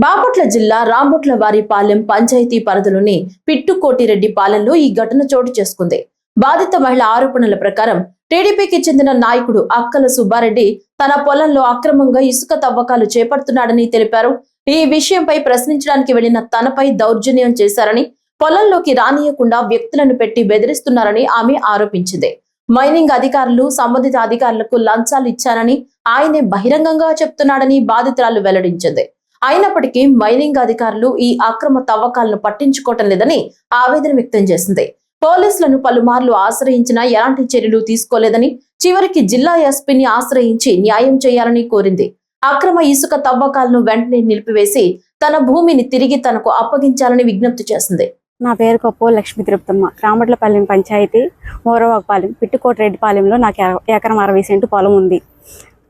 బాపట్ల జిల్లా రాంబొట్లవారిపాలెం పంచాయతీ పరిధిలోని పిట్టుకోటిరెడ్డి పాలెంలో ఈ ఘటన చోటు చేసుకుంది. బాధిత మహిళ ఆరోపణల ప్రకారం టీడీపీకి చెందిన నాయకుడు అక్కల సుబ్బారెడ్డి తన పొలంలో అక్రమంగా ఇసుక తవ్వకాలు చేపడుతున్నాడని తెలిపారు. ఈ విషయంపై ప్రశ్నించడానికి వెళ్లిన తనపై దౌర్జన్యం చేశారని, పొలంలోకి రానియకుండా వ్యక్తులను పెట్టి బెదిరిస్తున్నారని ఆమె ఆరోపించింది. మైనింగ్ అధికారులు సంబంధిత అధికారులకు లంచాలు ఇచ్చారని ఆయనే బహిరంగంగా చెప్తున్నాడని బాధితురాలు వెల్లడించింది. అయినప్పటికీ మైనింగ్ అధికారులు ఈ అక్రమ తవ్వకాలను పట్టించుకోవటం లేదని ఆవేదన వ్యక్తం చేసింది. పోలీసులను పలుమార్లు ఆశ్రయించినా ఎలాంటి చర్యలు తీసుకోలేదని, చివరికి జిల్లా ఎస్పీని ఆశ్రయించి న్యాయం చేయాలని కోరింది. అక్రమ ఇసుక తవ్వకాలను వెంటనే నిలిపివేసి తన భూమిని తిరిగి తనకు అప్పగించాలని విజ్ఞప్తి చేసింది. నా పేరు కొప్పో లక్ష్మీ తిరుపతమ్మ. రాంబొట్లపాలెం పంచాయతీ మూరవాకపాలెం పిట్టుకోటిరెడ్డిపాలెంలో నాకు ఎకరం 60 సెంటు పొలం ఉంది.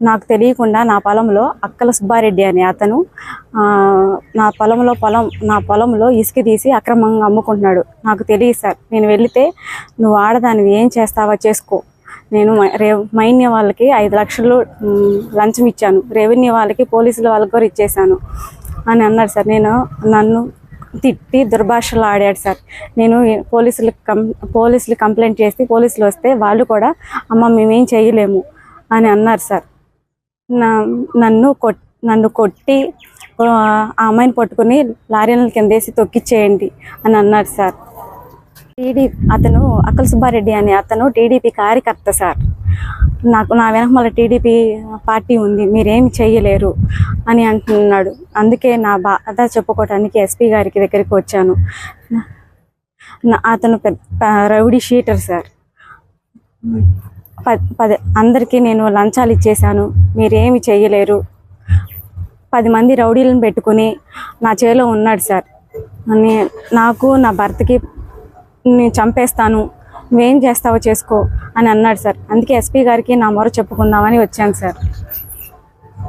నాకు తెలియకుండా నా పొలంలో అక్కల సుబ్బారెడ్డి అనే అతను నా పొలంలో ఇసుక తీసి అక్రమంగా అమ్ముకుంటున్నాడు. నాకు తెలియదు సార్. నేను వెళితే నువ్వు ఆడదానివి ఏం చేస్తావా చేసుకో, నేను మైన్య వాళ్ళకి 5 లక్షలు లంచం ఇచ్చాను, రెవెన్యూ వాళ్ళకి పోలీసుల వాళ్ళకి కూడా ఇచ్చేసాను అని అన్నాడు సార్. నన్ను తిట్టి దుర్భాషలు ఆడాడు సార్. నేను పోలీసులు కంప్లైంట్ చేసి పోలీసులు వస్తే వాళ్ళు కూడా అమ్మ మేమేం చేయలేము అని అన్నారు సార్. నన్ను కొట్టి ఆ అమ్మాయిని పట్టుకుని లారీల కిందేసి తొక్కిచ్చేయండి అని అన్నారు సార్. అతను అక్కల సుబ్బారెడ్డి అనే అతను టీడీపీ కార్యకర్త సార్. నా వెనక మళ్ళీ టీడీపీ పార్టీ ఉంది, మీరేమి చేయలేరు అని అంటున్నాడు. అందుకే నా బాధ చెప్పుకోవడానికి ఎస్పీ గారికి దగ్గరికి వచ్చాను. అతను రౌడీ షీటర్ సార్. అందరికీ నేను లంచాలు ఇచ్చేసాను, మీరేమి చేయలేరు, 10 మంది రౌడీలను పెట్టుకుని నా చేలో ఉన్నాడు సార్. నాకు నా భర్తకి నేను చంపేస్తాను, నువ్వేం చేస్తావో చేసుకో అని అన్నాడు సార్. అందుకే ఎస్పీ గారికి నా మొర చెప్పుకుందామని వచ్చాను సార్.